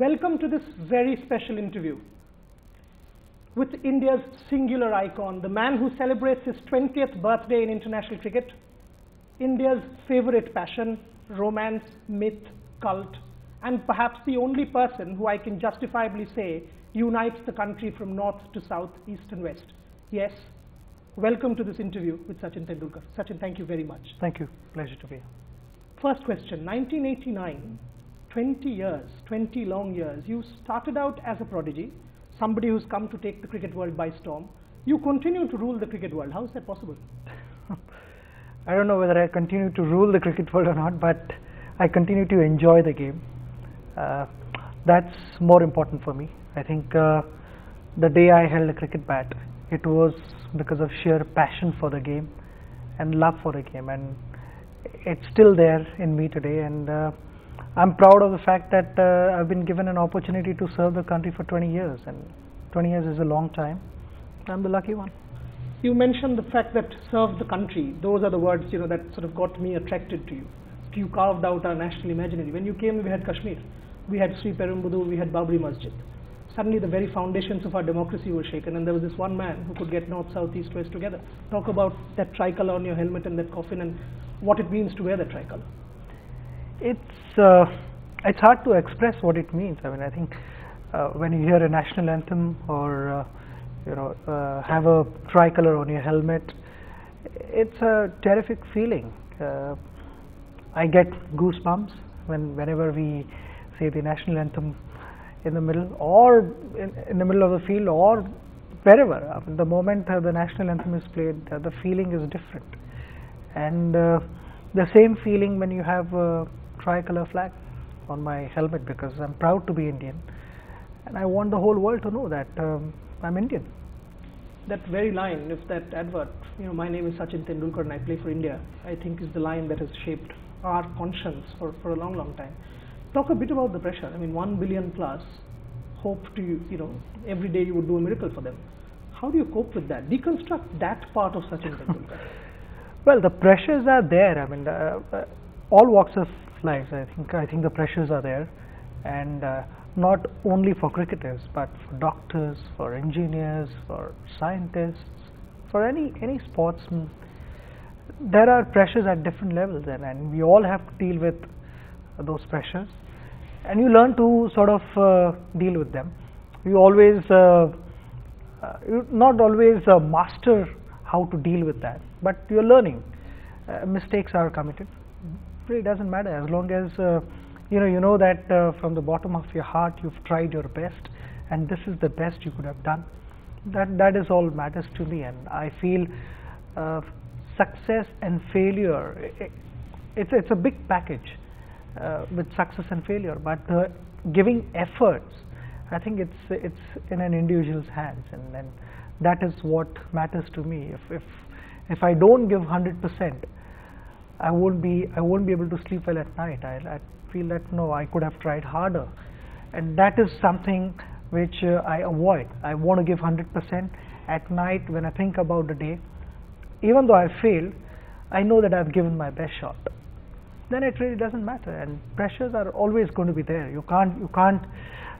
Welcome to this very special interview with India's singular icon, the man who celebrates his 20th birthday in international cricket, India's favorite passion, romance, myth, cult, and perhaps the only person who I can justifiably say unites the country from north to south, east and west. Yes, welcome to this interview with Sachin Tendulkar. Sachin, thank you very much. Thank you. Pleasure to be here. First question, 1989, 20 years, 20 long years. You started out as a prodigy, somebody who's come to take the cricket world by storm. You continue to rule the cricket world. How is that possible? I don't know whether I continue to rule the cricket world or not, but I continue to enjoy the game. That's more important for me. I think the day I held a cricket bat, it was because of sheer passion for the game and love for the game, and it's still there in me today, and I'm proud of the fact that I've been given an opportunity to serve the country for 20 years, and 20 years is a long time. I'm the lucky one. You mentioned the fact that serve the country. Those are the words, that sort of got me attracted to you. You carved out our national imaginary. When you came, we had Kashmir, we had Sri Perumbudur, we had Babri Masjid. Suddenly the very foundations of our democracy were shaken, and there was this one man who could get north, south, east, west together. Talk about that tricolour on your helmet and that coffin and what it means to wear that tricolour. It's hard to express what it means. I mean, I think when you hear a national anthem or have a tricolour on your helmet, it's a terrific feeling. I get goosebumps whenever we say the national anthem in the middle, or in the middle of the field, or wherever. I mean, the moment the national anthem is played, the feeling is different. And the same feeling when you have a tricolour flag on my helmet, because I'm proud to be Indian, and I want the whole world to know that I'm Indian. That very line, if that advert, my name is Sachin Tendulkar and I play for India, I think is the line that has shaped our conscience for a long, long time. Talk a bit about the pressure. I mean, 1 billion plus, hope to, every day you would do a miracle for them. How do you cope with that? Deconstruct that part of Sachin Tendulkar. Well, the pressures are there. I mean, all walks of life, I think the pressures are there, and not only for cricketers, but for doctors, for engineers, for scientists, for any sportsman. There are pressures at different levels, and we all have to deal with those pressures, and you learn to sort of deal with them. You always, not always master how to deal with that, but you're learning. Mistakes are committed. It really doesn't matter, as long as you know that from the bottom of your heart you've tried your best, and this is the best you could have done. That is all matters to me, and I feel success and failure, it's a big package with success and failure, but giving efforts, I think it's in an individual's hands, and that is what matters to me. If I don't give 100%, I won't be able to sleep well at night. I feel that no, I could have tried harder, and that is something which I avoid. I want to give 100% at night. When I think about the day, even though I failed, I know that I've given my best shot. Then it really doesn't matter, and pressures are always going to be there. You can't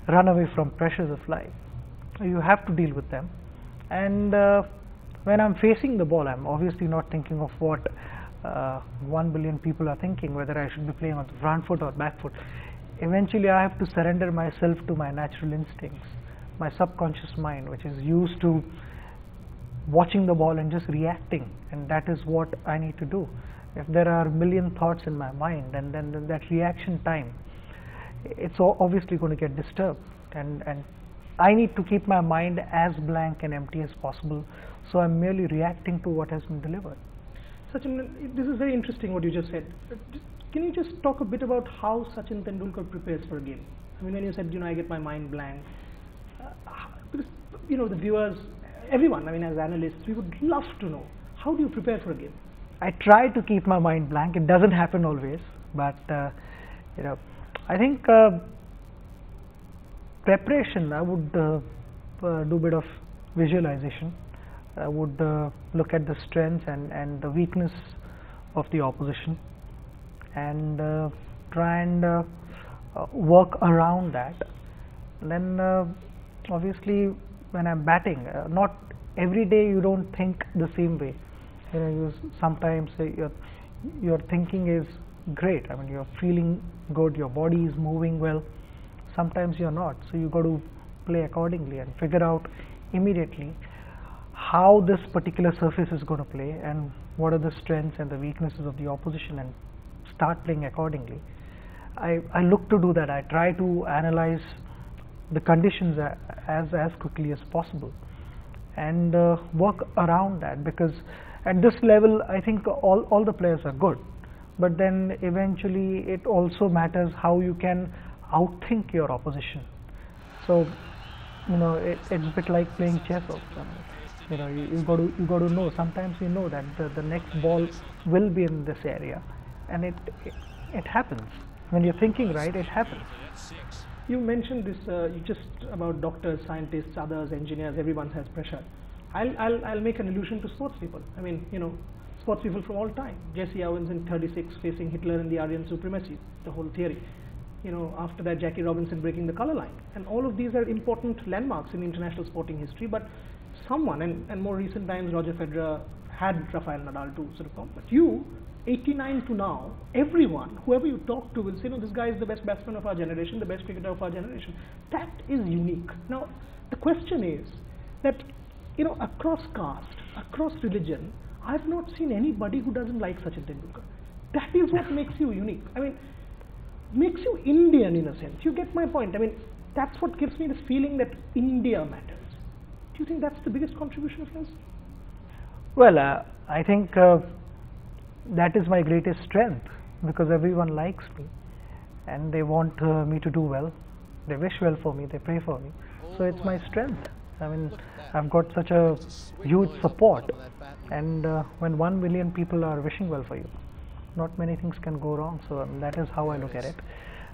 run away from pressures of life. You have to deal with them, and when I'm facing the ball, I'm obviously not thinking of what 1 billion people are thinking, whether I should be playing on the front foot or back foot. Eventually I have to surrender myself to my natural instincts, my subconscious mind, which is used to watching the ball and just reacting, and that is what I need to do. If there are a million thoughts in my mind, and then that reaction time, it's obviously going to get disturbed, and I need to keep my mind as blank and empty as possible, so I'm merely reacting to what has been delivered. Sachin, this is very interesting what you just said. Can you just talk a bit about how Sachin Tendulkar prepares for a game? I mean, when you said, I get my mind blank, because, the viewers, everyone, I mean, as analysts, we would love to know, how do you prepare for a game? I try to keep my mind blank. It doesn't happen always, but, I think preparation, I would do a bit of visualization. I would look at the strengths and the weakness of the opposition, and try and work around that. Then obviously when I'm batting, not every day you don't think the same way. You know, sometimes your thinking is great. I mean, you're feeling good, your body is moving well. Sometimes you're not, so you got to play accordingly and figure out immediately how this particular surface is going to play and what are the strengths and the weaknesses of the opposition, and start playing accordingly. I look to do that. I try to analyze the conditions as quickly as possible and work around that, because at this level I think all the players are good, but then eventually it also matters how you can outthink your opposition. So you know, it's a bit like playing chess also. You know, you got to know. Sometimes you know that the next ball will be in this area, and it happens when you're thinking right. It happens. You mentioned this just about doctors, scientists, others, engineers. Everyone has pressure. I'll make an allusion to sports people. I mean, you know, sports people from all time. Jesse Owens in '36 facing Hitler and the Aryan supremacy, the whole theory. You know, after that Jackie Robinson breaking the colour line, and all of these are important landmarks in international sporting history. But someone, and more recent times, Roger Federer had Rafael Nadal to sort of come. But you, 89 to now, everyone, whoever you talk to, will say, no, this guy is the best batsman of our generation, the best cricketer of our generation. That is unique. Now, the question is that, you know, across caste, across religion, I've not seen anybody who doesn't like Sachin Tendulkar. That is what makes you unique. I mean, makes you Indian in a sense. You get my point. I mean, that's what gives me this feeling that India matters. Do you think that's the biggest contribution of yours? Well, I think that is my greatest strength, because everyone likes me and they want me to do well. They wish well for me, they pray for me. So it's my strength. I mean, I've got such a huge support, and when 1 million people are wishing well for you, not many things can go wrong. So that is how I look at it.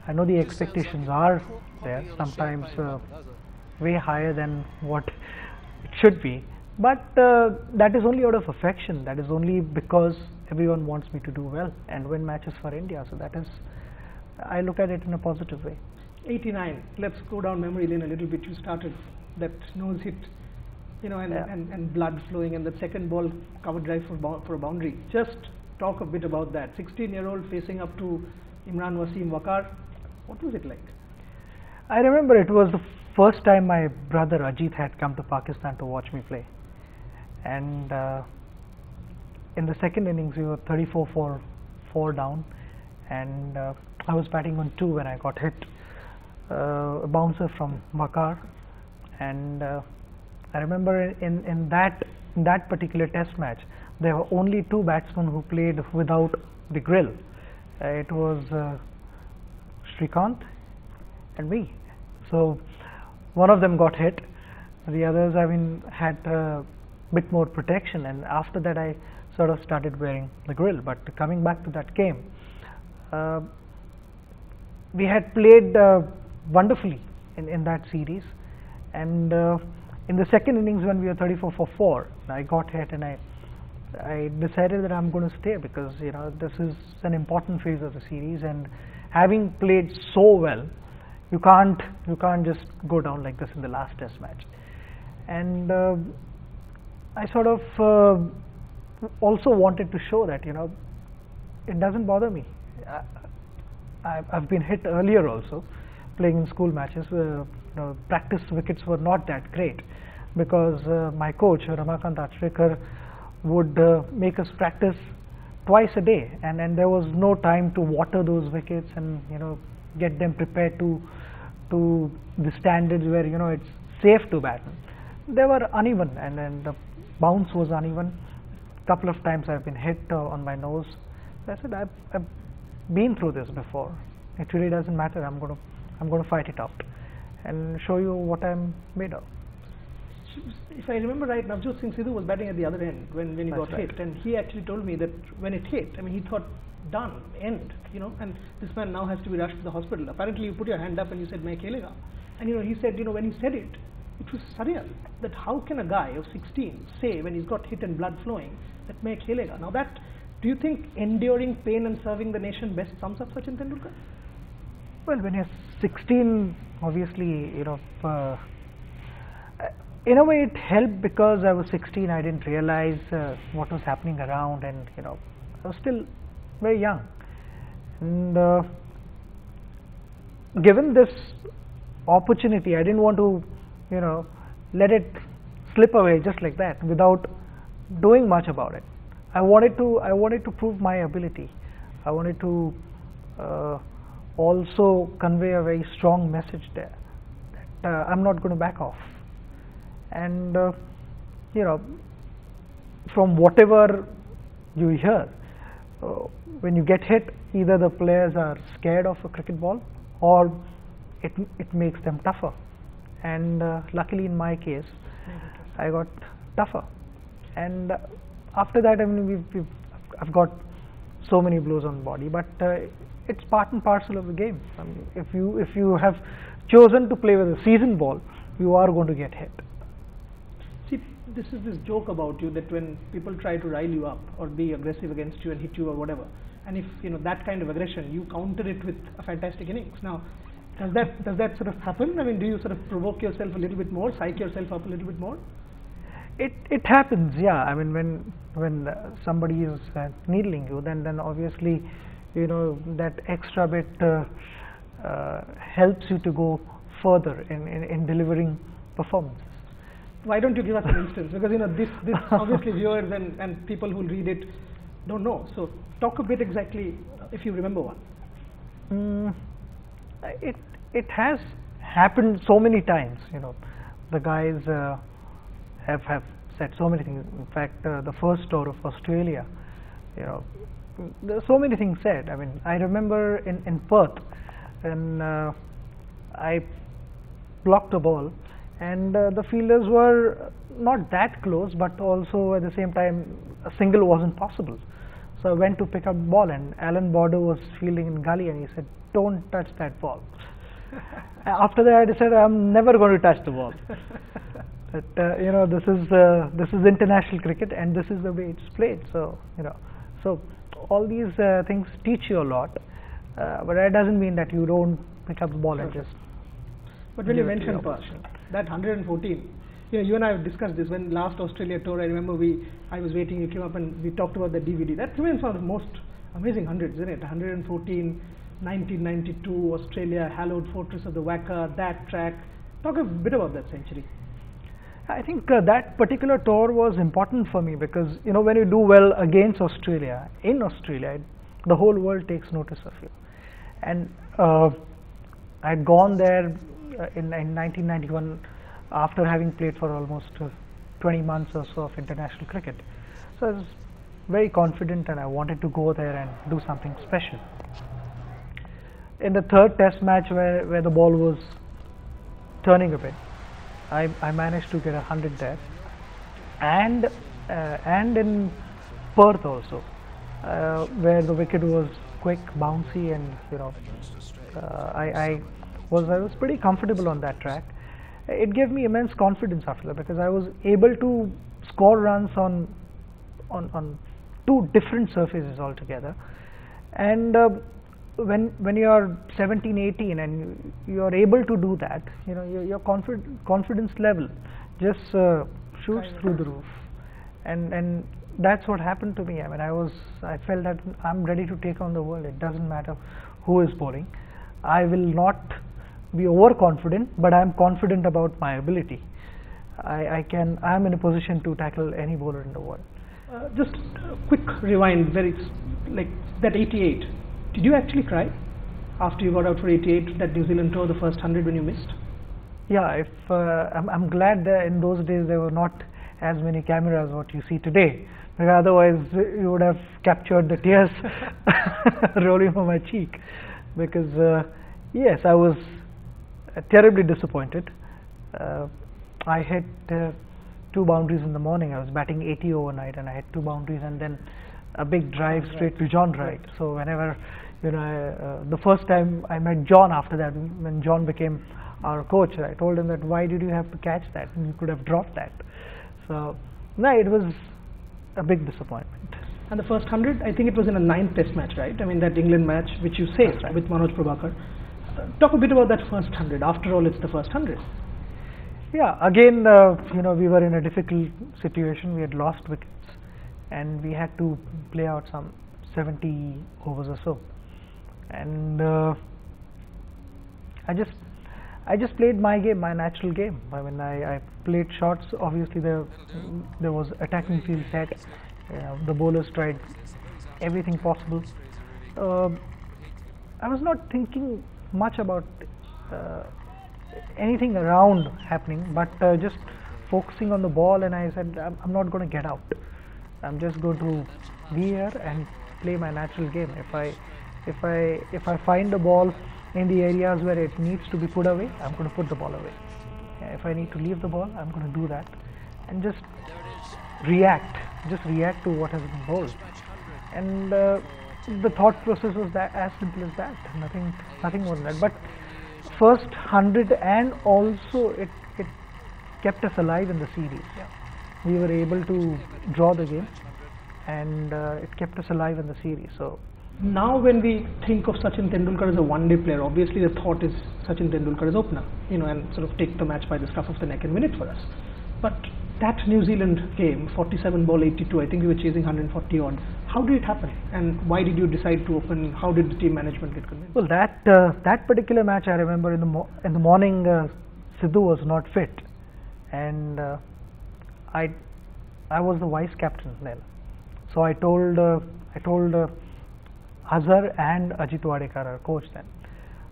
I know the expectations are there, sometimes way higher than what it should be, but that is only out of affection. That is only because everyone wants me to do well and win matches for India. So that is, I look at it in a positive way. 89, let's go down memory lane a little bit. You started that nose hit, you know, and blood flowing, and the second ball cover drive for a boundary. Just talk a bit about that. 16-year-old facing up to Imran Wasim Waqar. What was it like? I remember it was the first time my brother Ajit had come to Pakistan to watch me play, and in the second innings we were 34 for 4 down, and I was batting on 2 when I got hit, a bouncer from Waqar, and I remember in that particular test match there were only 2 batsmen who played without the grill. It was Srikanth and me. So one of them got hit, the others, I mean, had a bit more protection, and after that I sort of started wearing the grill. But coming back to that game, we had played wonderfully in that series, and in the second innings when we were 34 for 4, I got hit, and I decided that I'm going to stay, because you know, this is an important phase of the series, and having played so well, you can't just go down like this in the last test match. And I sort of also wanted to show that, you know, it doesn't bother me. I've been hit earlier also, playing in school matches. You know, practice wickets were not that great, because my coach Ramakant Achrekar would make us practice twice a day, and there was no time to water those wickets and, you know, get them prepared to the standards where, you know, it's safe to bat. They were uneven, and then the bounce was uneven. Couple of times I've been hit on my nose. I said, I've been through this before. It really doesn't matter. I'm going to fight it out and show you what I'm made of. If I remember right, Navjot Singh Sidhu was batting at the other end when he got right. hit, and he actually told me that when it hit, I mean, he thought, done, end, you know, and this man now has to be rushed to the hospital. Apparently you put your hand up and you said, "Main khelega," and you know, he said, you know, when he said it, it was surreal, that how can a guy of 16 say, when he's got hit and blood flowing, that "Main khelega." Now that, do you think enduring pain and serving the nation best sums up Sachin Tendulkar? Well, when you're 16, obviously, in a way it helped because I was 16. I didn't realize what was happening around, and I was still very young. And given this opportunity, I didn't want to, let it slip away just like that without doing much about it. I wanted to prove my ability. I wanted to also convey a very strong message there that I'm not going to back off. And from whatever you hear, when you get hit, either the players are scared of a cricket ball or it makes them tougher. And luckily in my case, I got tougher. And after that, I mean, I've got so many blows on the body, but it's part and parcel of the game. I mean, if you have chosen to play with a seasoned ball, you are going to get hit. See, this is this joke about you that when people try to rile you up or be aggressive against you and hit you or whatever, and if that kind of aggression, you counter it with a fantastic innings. Now, does that sort of happen? I mean, do you sort of provoke yourself a little bit more, psych yourself up a little bit more? It happens, yeah. I mean, when somebody is needling you, then obviously, that extra bit helps you to go further in delivering performances. Why don't you give us an instance? Because this obviously viewers and people who read it don't know. So talk a bit exactly, if you remember one. It has happened so many times. The guys have said so many things. In fact, the first tour of Australia, there are so many things said. I mean, I remember in Perth, and I blocked a ball, and the fielders were not that close, but also at the same time a single wasn't possible. So I went to pick up the ball, and Alan Border was fielding in gully, and he said, "Don't touch that ball." After that, I decided I'm never going to touch the ball. But this is international cricket, and this is the way it's played. So so all these things teach you a lot, but that doesn't mean that you don't pick up the ball and just. But when you mentioned that 114, you and I have discussed this when last Australia tour. I remember I was waiting. You came up and we talked about the DVD. That remains one of the most amazing hundreds, isn't it? 114. 1992 Australia, hallowed fortress of the Wacker, that track. Talk a bit about that century. I think that particular tour was important for me because when you do well against Australia, in Australia, the whole world takes notice of you. And I'd gone there in 1991 after having played for almost 20 months or so of international cricket. So I was very confident and I wanted to go there and do something special. In the third test match where the ball was turning a bit, I managed to get 100 there, and in Perth also, where the wicket was quick, bouncy, and I was pretty comfortable on that track. It gave me immense confidence after that because I was able to score runs on two different surfaces altogether, and when you are 17, 18 and you are able to do that, your confidence level just shoots through the roof, and that's what happened to me. I mean, I felt that I'm ready to take on the world. It doesn't matter who is bowling. I will not be overconfident, but I'm confident about my ability. I'm in a position to tackle any bowler in the world. Just a quick rewind, like that 88. Did you actually cry after you got out for 88, that New Zealand tour, the first 100 when you missed? Yeah, I'm glad that in those days there were not as many cameras what you see today, because otherwise you would have captured the tears rolling from my cheek. Because yes, I was terribly disappointed. I hit 2 boundaries in the morning. I was batting 80 overnight, and I hit 2 boundaries, and then a big drive straight to John Wright. So whenever the first time I met John after that, when John became our coach, I told him that why did you have to catch that? You could have dropped that. So no, it was a big disappointment. And the first 100, I think it was in a 9th test match, right? I mean, that England match which you saved with Manoj Prabhakar. Talk a bit about that first 100. After all, it's the first 100. Yeah, again, we were in a difficult situation. We had lost wickets, and we had to play out some 70 overs or so. And I just played my game, my natural game. I mean, I played shots. Obviously, there was attacking field set. The bowlers tried everything possible. I was not thinking much about anything around happening, but just focusing on the ball. And I said, I'm not going to get out. I'm just going to be here and play my natural game. If I find the ball in the areas where it needs to be put away, I'm going to put the ball away. If I need to leave the ball, I'm going to do that, and just react to what has been bowled. And the thought process was that as simple as that. Nothing more than that. But first 100, and also it kept us alive in the series. Yeah. We were able to draw the game, and it kept us alive in the series. So now when we think of Sachin Tendulkar as a one-day player, obviously the thought is Sachin Tendulkar as opener, and sort of take the match by the scruff of the neck and win it for us. But that New Zealand game, 47 ball 82, I think we were chasing 140 odd. How did it happen, and why did you decide to open? How did the team management get convinced? Well, that particular match, I remember in the morning, Sidhu was not fit, and I was the vice captain then. So I told Azhar and Ajit Wadekar, our coach then,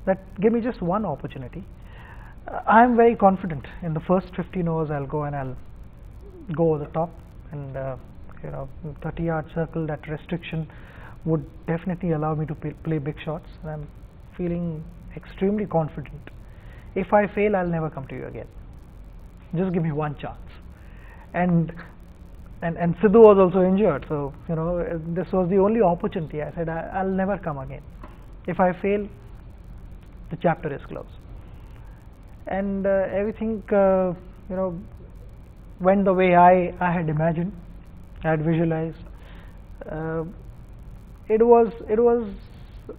that give me just one opportunity. I am very confident in the first 15 overs. I'll go and I'll go over the top, and 30-yard circle, that restriction would definitely allow me to play big shots, and I'm feeling extremely confident. If I fail, I'll never come to you again. Just give me one chance. And Sidhu was also injured, so this was the only opportunity. I said, I'll never come again. If I fail, the chapter is closed. And everything went the way I had imagined, I had visualized. It was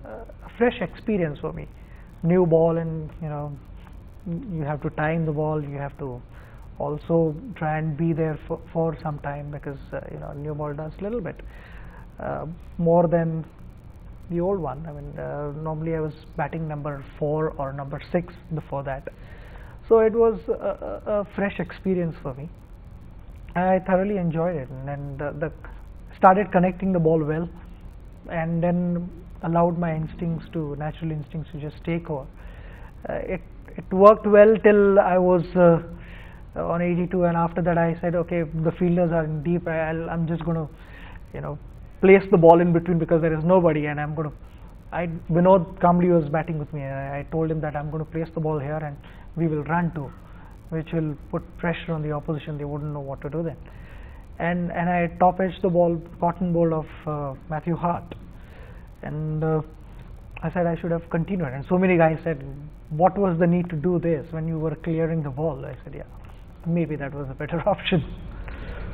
a fresh experience for me. New ball, and you have to time the ball. You have to also try and be there for some time, because new ball does a little bit more than the old one. I mean, normally I was batting number 4 or number 6 before that, so it was a fresh experience for me. I thoroughly enjoyed it, and started connecting the ball well, and then allowed my natural instincts to just take over. It worked well till I was on 82, and after that I said, okay, the fielders are in deep. I'm just going to, place the ball in between, because there is nobody, and I'm going to. Vinod Kambli was batting with me, and I told him that I'm going to place the ball here, and we will run to, which will put pressure on the opposition. They wouldn't know what to do then. And I top edged the ball, cotton ball of Matthew Hart, and I said I should have continued. And so many guys said, what was the need to do this when you were clearing the ball? I said, yeah, maybe that was a better option.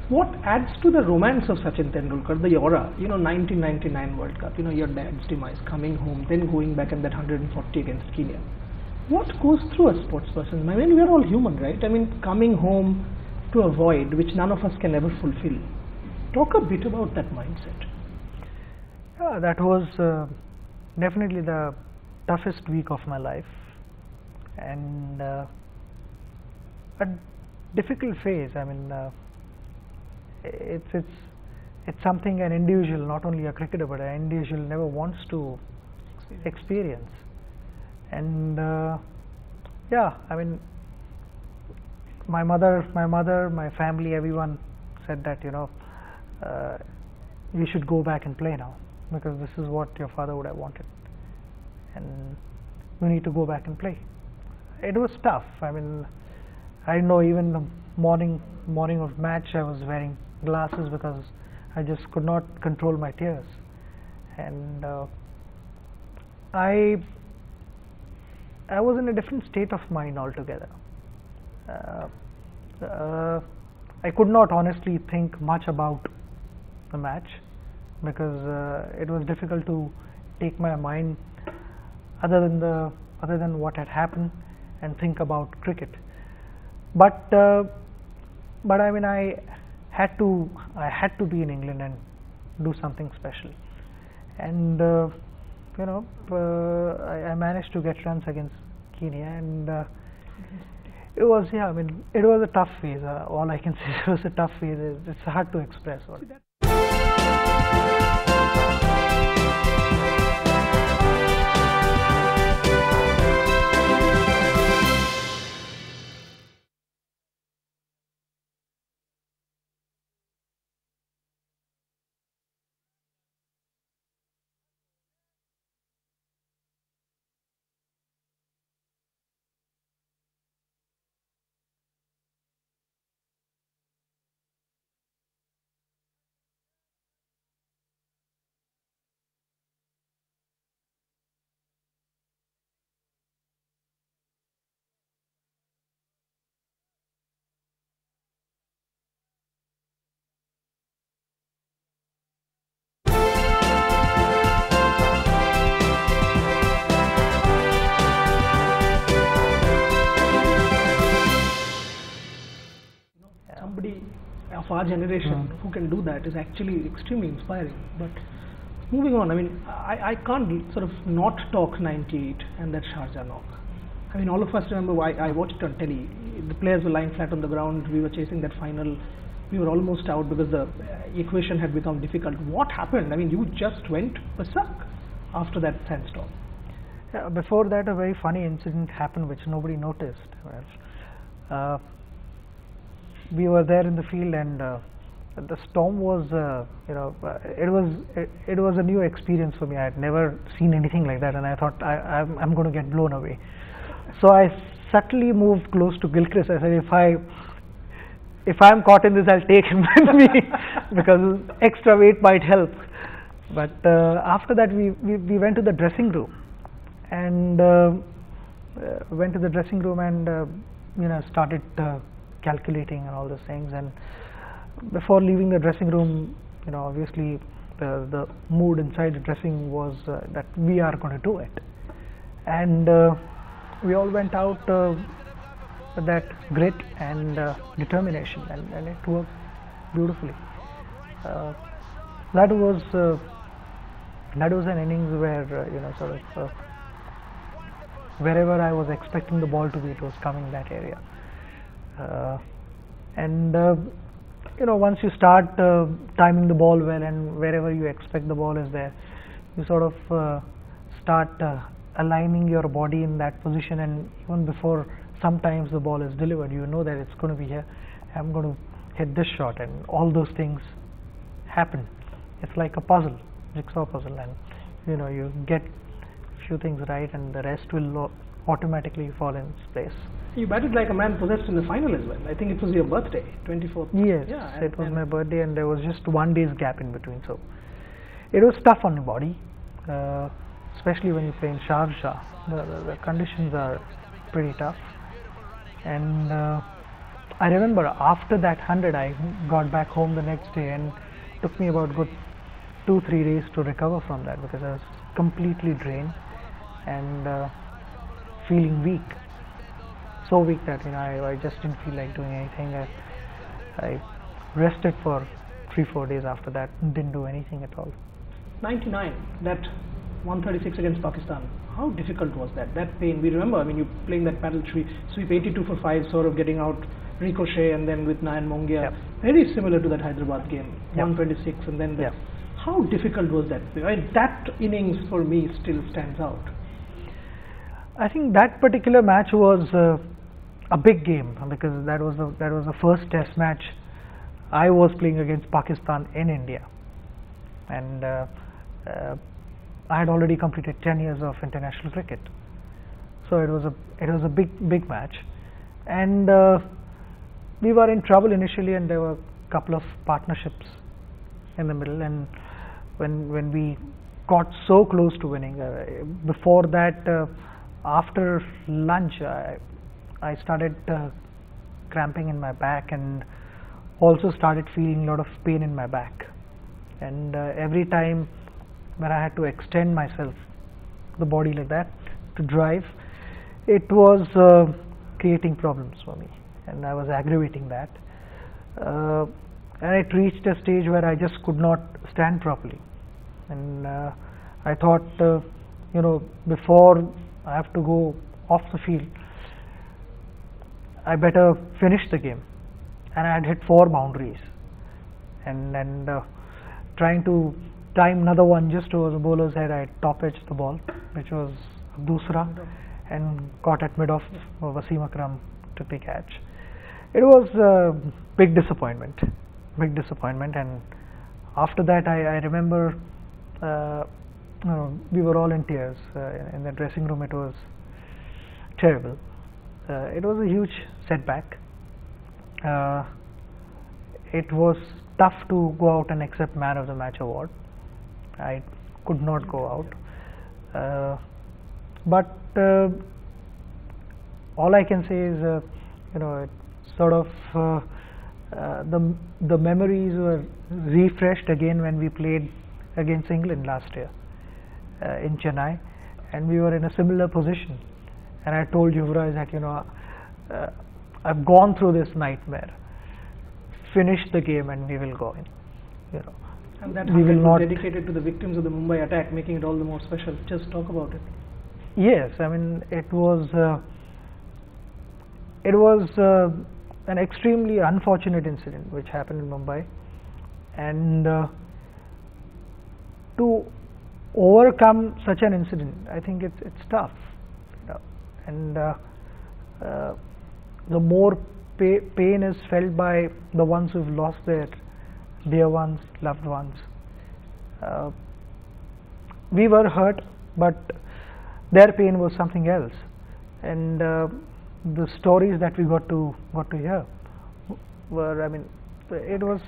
What adds to the romance of Sachin Tendulkar, the aura, 1999 World Cup, your dad's demise, coming home, then going back in that 140 against Kenya. What goes through a sports person? I mean, we are all human, right? I mean, coming home to a void which none of us can ever fulfill. Talk a bit about that mindset. Yeah, that was definitely the toughest week of my life, and a difficult phase. I mean, it's something an individual, not only a cricketer, but an individual never wants to experience. And yeah, I mean, my mother, my family, everyone said that you should go back and play now, because this is what your father would have wanted, and you need to go back and play. It was tough. I mean, I know even the morning of match, I was wearing glasses because I just could not control my tears, and I was in a different state of mind altogether. I could not honestly think much about the match, because it was difficult to take my mind other than the other than what had happened and think about cricket. But I mean, I had to be in England and do something special. And you know, I managed to get runs against Kenya, and it was, yeah, I mean, it was a tough phase. All I can say, it was a tough phase. It's hard to express. Somebody of our generation who can do that is actually extremely inspiring. But moving on, I mean, I can't sort of not talk 98 and that Sharjah knock. I mean, all of us remember, I watched it on telly. The players were lying flat on the ground. We were chasing that final. We were almost out because the equation had become difficult. What happened? I mean, you just went berserk after that sandstorm. Yeah, before that, a very funny incident happened which nobody noticed. We were there in the field, and the storm was, you know, it was a new experience for me. I had never seen anything like that, and I thought I'm going to get blown away. So I subtly moved close to Gilchrist. I said, if I'm caught in this, I'll take him with me because extra weight might help. But after that, we went to the dressing room, and you know, started calculating and all those things. And before leaving the dressing room, you know, obviously the mood inside the dressing was that we are going to do it, and we all went out with that grit and determination, and it worked beautifully. That was an innings where you know, sort of wherever I was expecting the ball to be, it was coming that area. And you know, once you start timing the ball well, and wherever you expect the ball is there, you sort of start aligning your body in that position, and even before sometimes the ball is delivered, you know that it's going to be here. I'm going to hit this shot, and all those things happen. It's like a puzzle, jigsaw puzzle, and you know, you get a few things right, and the rest will automatically fall in its place. You batted like a man possessed in the final as well. I think it was your birthday, 24th. Yes, yeah, it was my birthday, and there was just 1 day's gap in between, so it was tough on the body, especially when you play in Sharjah. The conditions are pretty tough, and I remember after that 100, I got back home the next day, and it took me about good 2-3 days to recover from that, because I was completely drained and feeling weak. So weak that, you know, I just didn't feel like doing anything. I rested for 3-4 days after that and didn't do anything at all. 99, that 136 against Pakistan, how difficult was that? That pain, we remember, I mean, you playing that paddle sweep 82 for 5, sort of getting out ricochet, and then with Nayan Mongia, very similar to that Hyderabad game, 126, and then how difficult was that? I mean, that innings for me still stands out. I think that particular match was a big game, because that was the first test match I was playing against Pakistan in India, and I had already completed 10 years of international cricket, so it was a big match, and we were in trouble initially, and there were a couple of partnerships in the middle, and when we got so close to winning, before that, after lunch, I started cramping in my back, and also started feeling a lot of pain in my back, and every time when I had to extend myself, the body like that, to drive, it was creating problems for me, and I was aggravating that. And it reached a stage where I just could not stand properly, and I thought, before I have to go off the field, I better finish the game. And I had hit 4 boundaries, and trying to time another one just over the bowler's head, I top edged the ball, which was dusra, and caught at mid-off of Wasim Akram took the catch. It was a big disappointment, and after that I remember we were all in tears in the dressing room. It was terrible. It was a huge setback. It was tough to go out and accept Man of the Match award. I could not go out, but all I can say is, it sort of the memories were refreshed again when we played against England last year in Chennai, and we were in a similar position. And I told Yuvraj that I've gone through this nightmare. Finish the game and we will go in. And that we will not dedicated to the victims of the Mumbai attack, making it all the more special. Just talk about it. Yes, I mean it was an extremely unfortunate incident which happened in Mumbai, and to overcome such an incident, I think it's tough, and the more pain is felt by the ones who've lost their dear ones, loved ones. We were hurt, but their pain was something else, and the stories that we got to hear were, it was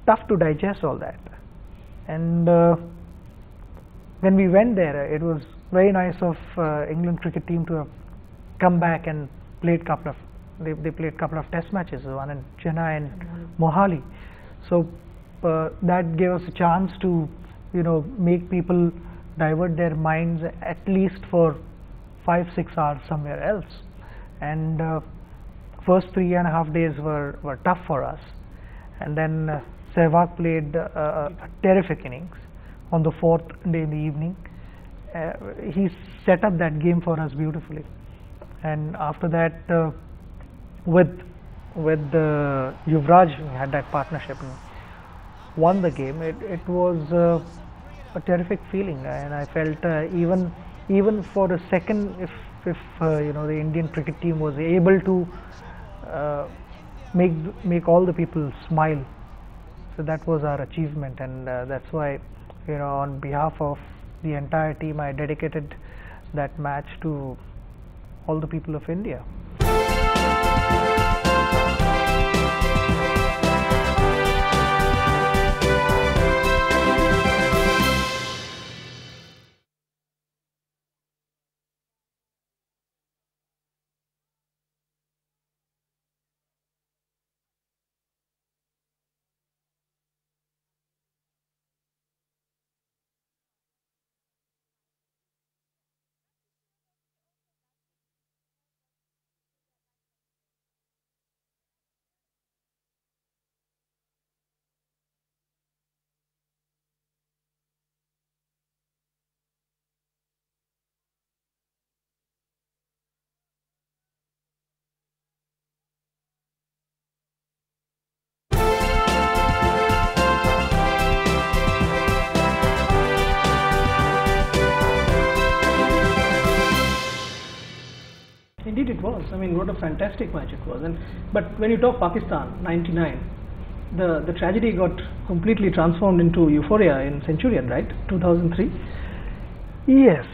tough to digest all that. And when we went there, it was very nice of England cricket team to have come back and played they played couple of test matches, one in Chennai and Mohali. So that gave us a chance to make people divert their minds at least for 5-6 hours somewhere else. And first 3.5 days were tough for us, and then Sehwag played a terrific innings on the 4th day in the evening. He set up that game for us beautifully, and after that with Yuvraj, we had that partnership and won the game. It was a terrific feeling, and I felt even for a second, if the Indian cricket team was able to make all the people smile, so that was our achievement. And that's why, on behalf of the entire team, I dedicated that match to all the people of India. Indeed it was. What a fantastic match it was. But when you talk Pakistan, 99, the tragedy got completely transformed into euphoria in Centurion, right? 2003? Yes.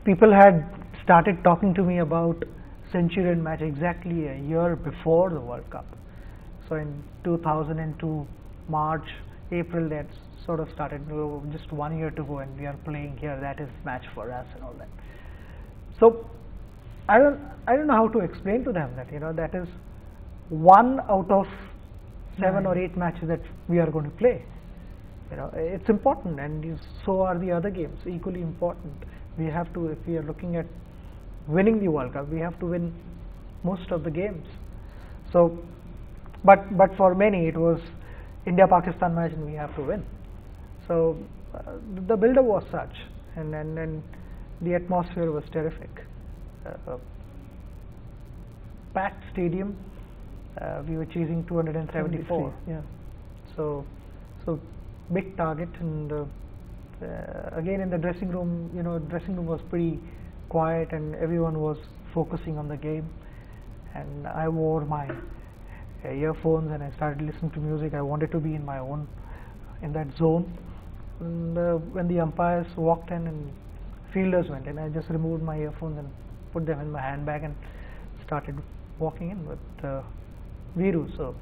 People had started talking to me about Centurion match exactly a year before the World Cup. So in 2002, March, April, that sort of started, just 1 year to go and we are playing here, that is match for us and all that. So I don't know how to explain to them that that is 1 out of 7 or 8 matches that we are going to play. It's important, and so are the other games, equally important. We have to, if we are looking at winning the World Cup. We have to win most of the games. So, but for many it was India-Pakistan match and we have to win. So the build-up was such, and the atmosphere was terrific. Packed stadium. We were chasing 274. Yeah. So big target, and again in the dressing room, dressing room was pretty quiet and everyone was focusing on the game. And I wore my earphones and I started listening to music. I wanted to be in my own, in that zone. And when the umpires walked in and fielders went in, I just removed my earphones and put them in my handbag and started walking in with Viru. So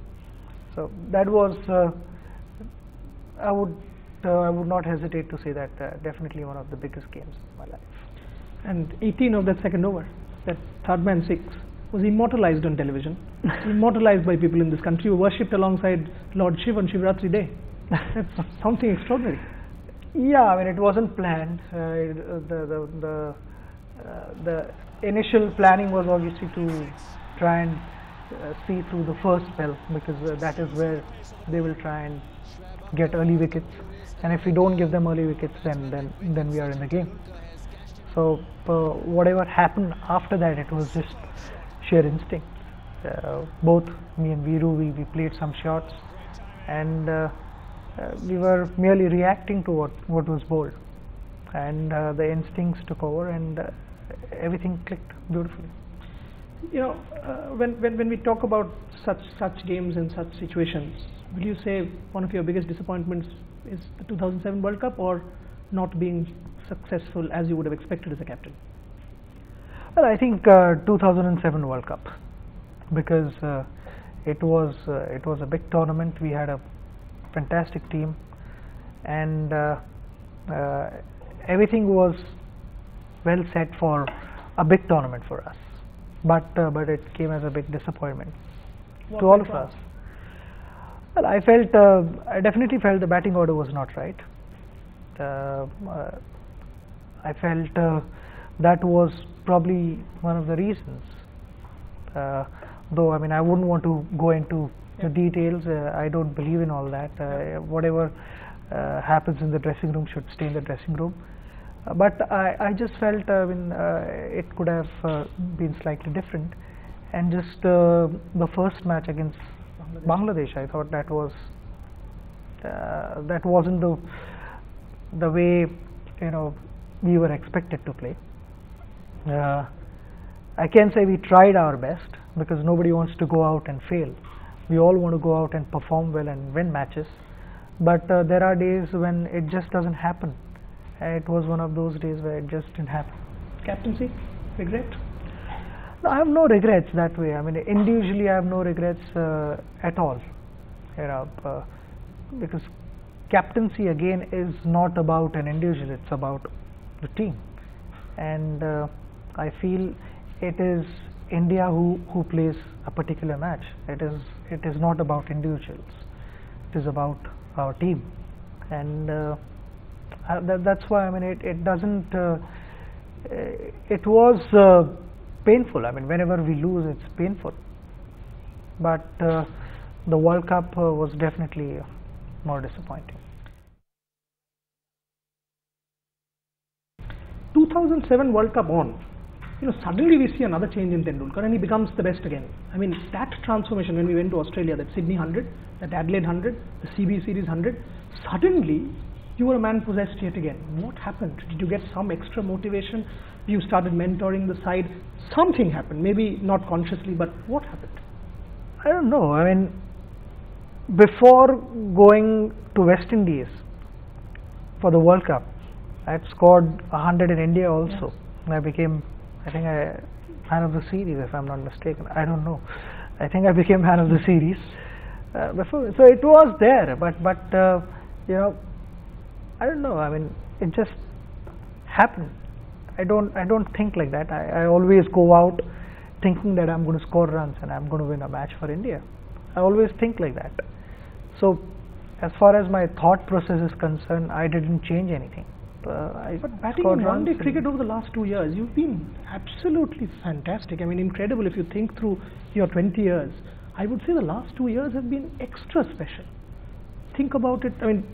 that was, I would not hesitate to say that definitely one of the biggest games of my life. And 18 of that second over, that third man six, was immortalized on television, immortalized by people in this country who worshipped alongside Lord Shiv on Shivratri Day. That's something extraordinary. Yeah, I mean it wasn't planned. The initial planning was obviously to try and see through the first spell, because that is where they will try and get early wickets, and if we don't give them early wickets, then we are in the game. So whatever happened after that, it was just sheer instinct. Both me and Viru, we played some shots, and we were merely reacting to what was bowled, and the instincts took over, and everything clicked beautifully. When we talk about such games and such situations, will you say one of your biggest disappointments is the 2007 World Cup, or not being successful as you would have expected as a captain? Well, I think 2007 World Cup, because it was a big tournament. We had a fantastic team, and everything was well set for a big tournament for us. But it came as a big disappointment to all of us. Well, I definitely felt the batting order was not right. I felt that was probably one of the reasons. Though I mean I wouldn't want to go into the details. I don't believe in all that. Whatever happens in the dressing room should stay in the dressing room. But I just felt it could have been slightly different. And just the first match against Bangladesh, I thought that wasn't the way we were expected to play. I can say we tried our best, because nobody wants to go out and fail. We all want to go out and perform well and win matches. But there are days when it just doesn't happen. It was one of those days where it just didn't happen. Captaincy, regret? No, I have no regrets that way. I mean, individually I have no regrets at all. Because captaincy again is not about an individual, it's about the team. And I feel it is India who plays a particular match. It is not about individuals. It is about our team. And that's why I mean it doesn't. It was painful. I mean, whenever we lose, it's painful. But the World Cup was definitely more disappointing. 2007 World Cup on, suddenly we see another change in Tendulkar, and he becomes the best again. I mean, that transformation when we went to Australia, that Sydney 100, that Adelaide 100, the CB Series 100, suddenly you were a man possessed yet again. What happened? Did you get some extra motivation? You started mentoring the side. Something happened, maybe not consciously, but what happened? I don't know. I mean, before going to West Indies for the World Cup, I had scored 100 in India also. Yes. I became, I think, fan of the series, if I'm not mistaken. I don't know. I think I became fan of the series before. So it was there, but I don't know. I mean, it just happened. I don't think like that. I always go out thinking that I'm going to score runs and I'm going to win a match for India. I always think like that. So as far as my thought process is concerned, I didn't change anything. But batting in one-day cricket over the last 2 years, you've been absolutely fantastic. I mean, incredible if you think through your 20 years. I would say the last 2 years have been extra special. Think about it. I mean,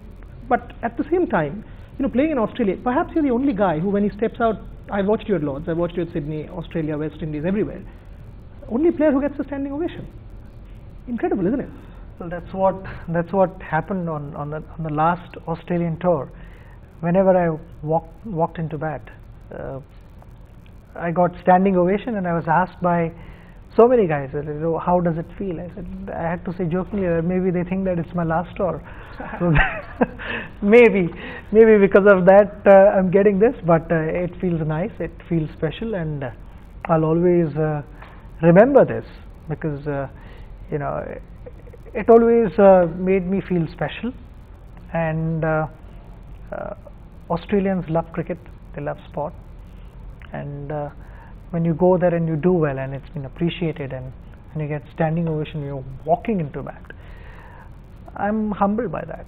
but at the same time, playing in Australia, perhaps you're the only guy who, when he steps out, I watched you at Lords, I watched you at Sydney, Australia, West Indies, everywhere. Only player who gets a standing ovation. Incredible, isn't it? Well, that's what happened on the last Australian tour. Whenever I walked into bat, I got standing ovation, and I was asked by so many guys, how does it feel? I said, I had to say jokingly that maybe they think that it's my last tour. So maybe because of that I'm getting this, but it feels nice, it feels special, and I'll always remember this because it always made me feel special. And Australians love cricket, they love sport, and when you go there and you do well and it's been appreciated and you get standing ovation, you're walking into bat, I'm humbled by that.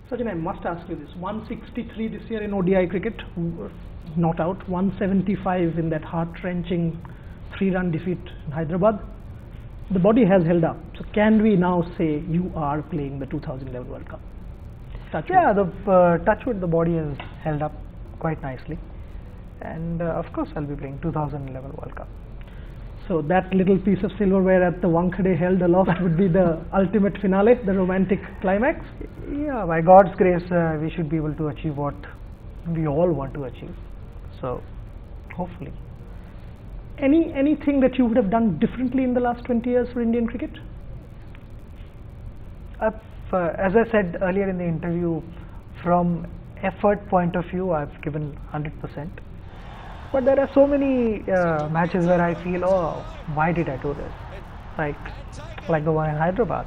Sachin, I must ask you this. 163 this year in ODI cricket, not out. 175 in that heart-wrenching 3-run defeat in Hyderabad. The body has held up. So can we now say you are playing the 2011 World Cup? Yeah, the touchwood, the body has held up quite nicely. And of course I'll be playing 2011 World Cup. So that little piece of silverware at the Wankhede held aloft would be the ultimate finale, the romantic climax? Yeah, by God's grace, we should be able to achieve what we all want to achieve. So, hopefully. Anything that you would have done differently in the last 20 years for Indian cricket? As I said earlier in the interview, from effort point of view, I've given 100%. But there are so many matches where I feel, oh, why did I do this? Like the one in Hyderabad.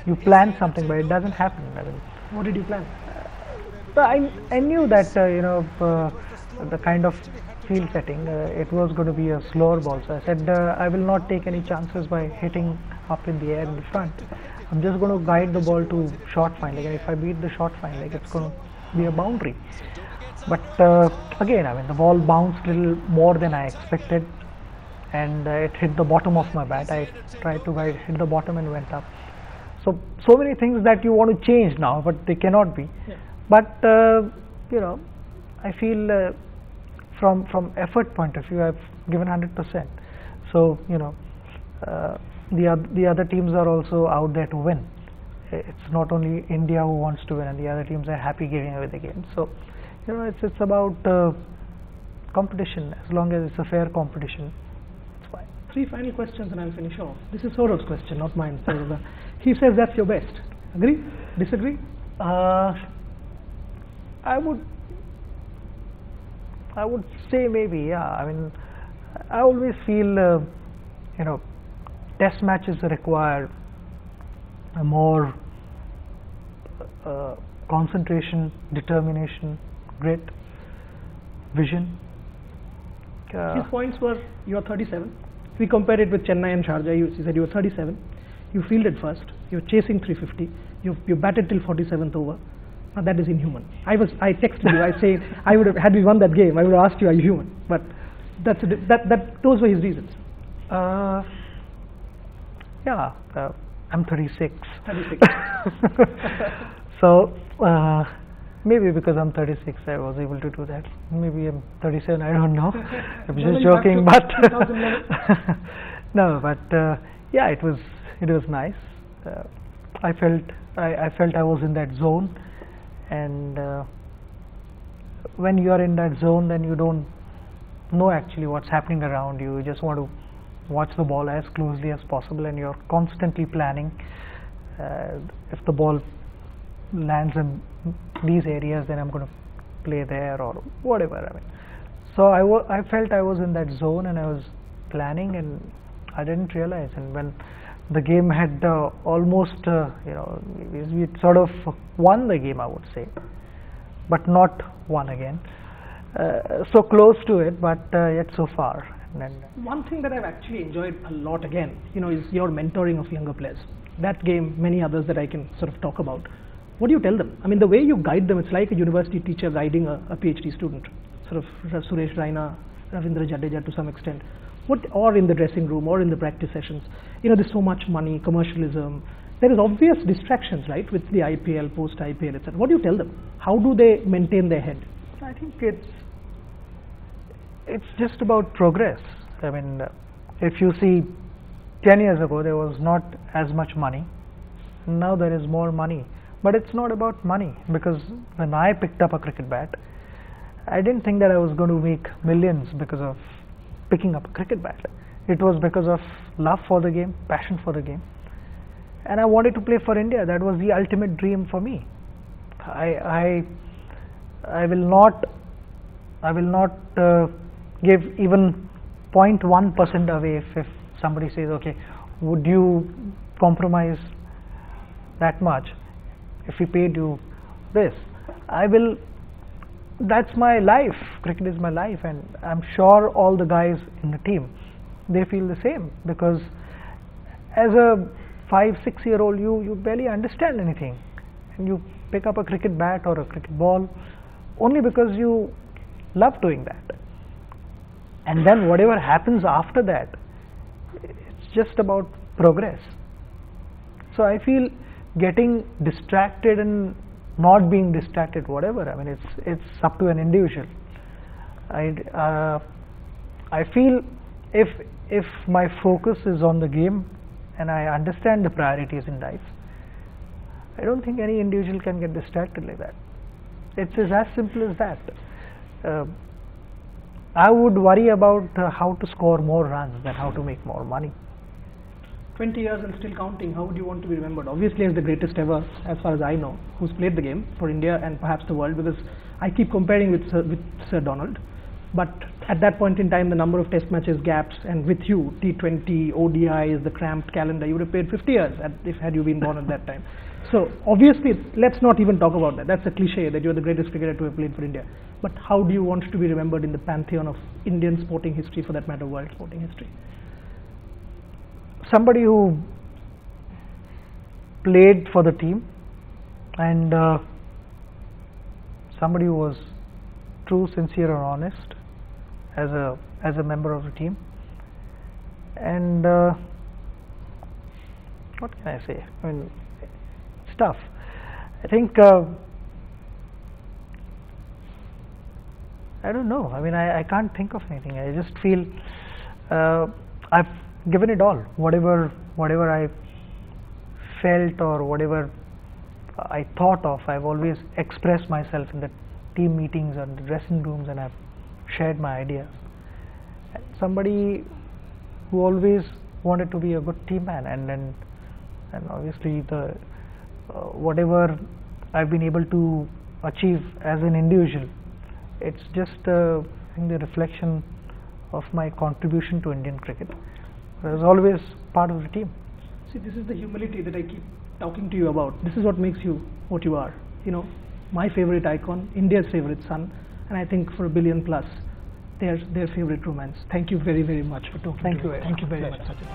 You plan something, but it doesn't happen. I mean, what did you plan? I knew that the kind of field setting, it was going to be a slower ball. So I said I will not take any chances by hitting up in the air in the front. I'm just going to guide the ball to short fine leg, and if I beat the short fine leg, it's going to be a boundary. But again, I mean, the ball bounced a little more than I expected, and it hit the bottom of my bat. I tried to hit the bottom and went up. So many things that you want to change now, but they cannot be. Yeah. But I feel from effort point of view, I've given 100%. So the other teams are also out there to win. It's not only India who wants to win, and the other teams are happy giving away the game. So it's about competition. As long as it's a fair competition, it's fine. 3 final questions and I'll finish off. This is Saurav's question, not mine. He says that's your best. Agree? Disagree? I would say maybe, yeah. I mean, I always feel test matches require a more concentration, determination, grit, vision. His points were, you're 37. We compared it with Chennai and Sharjah. He said you were 37. You fielded first. You're chasing 350. You batted till 47th over. Now that is inhuman. I texted you. I say I would have, had we won that game, I would have asked you, are you human? But those were his reasons. Yeah, I'm 36. 36. So Maybe because I'm 36, I was able to do that. Maybe I'm 37, I don't know. I'm Well, just you have joking, to but 2011. no, but yeah, it was nice. Uh, I felt I was in that zone, and when you are in that zone, then you don't know actually what's happening around you. You just want to watch the ball as closely as possible, and you're constantly planning. If the ball lands in these areas, then I'm going to play there or whatever. I mean, so I felt I was in that zone, and I was planning, and I didn't realize. And when the game had almost, we sort of won the game, I would say, but not won again. So close to it, but yet so far. And one thing that I've actually enjoyed a lot again, is your mentoring of younger players. That game, many others that I can sort of talk about. What do you tell them? I mean, the way you guide them, it's like a university teacher guiding a PhD student, sort of Suresh Raina, Ravindra Jadeja to some extent. Or in the dressing room, or in the practice sessions. There's so much money, commercialism. There is obvious distractions, right, with the IPL, post-IPL, etc. What do you tell them? How do they maintain their head? I think it's just about progress. I mean, if you see 10 years ago, there was not as much money. Now there is more money. But it's not about money, because when I picked up a cricket bat, I didn't think that I was going to make millions because of picking up a cricket bat. It was because of love for the game, passion for the game. And I wanted to play for India. That was the ultimate dream for me. I will not give even 0.1% away if somebody says, okay, would you compromise that much if we paid you this? I will. That's my life. Cricket is my life, and I'm sure all the guys in the team, they feel the same, because as a 5-6 year old, you barely understand anything, and you pick up a cricket bat or a cricket ball only because you love doing that. And then whatever happens after that, it's just about progress. So I feel getting distracted and not being distracted, whatever, I mean, it's up to an individual. I feel if my focus is on the game and I understand the priorities in life, I don't think any individual can get distracted like that. It's as simple as that. I would worry about how to score more runs than how to make more money. 20 years and still counting, how would you want to be remembered? Obviously as the greatest ever, as far as I know, who's played the game for India and perhaps the world, because I keep comparing with Sir Donald. But at that point in time, the number of test matches gaps, and with you, T20, ODIs, the cramped calendar, you would have played 50 years had you been born at that time. So obviously, let's not even talk about that. That's a cliche that you're the greatest cricketer to have played for India. But how do you want to be remembered in the pantheon of Indian sporting history, for that matter, world sporting history? Somebody who played for the team, and somebody who was true, sincere, and honest as a member of the team. And what can I say? I mean, it's tough. I think I don't know. I mean, I can't think of anything. I just feel I've given it all. Whatever I felt or whatever I thought of, I've always expressed myself in the team meetings and the dressing rooms, and I've shared my ideas. And somebody who always wanted to be a good team man, and obviously the whatever I've been able to achieve as an individual, it's just I think the reflection of my contribution to Indian cricket. I was always part of the team. See, this is the humility that I keep talking to you about. This is what makes you what you are. My favorite icon, India's favorite son, and I think for 1 billion plus, their favorite romance. Thank you very, very much for talking to me. Thank you very much, Sachin.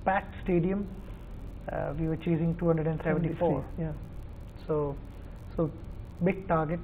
packed stadium. We were chasing 274. Yeah. So big target.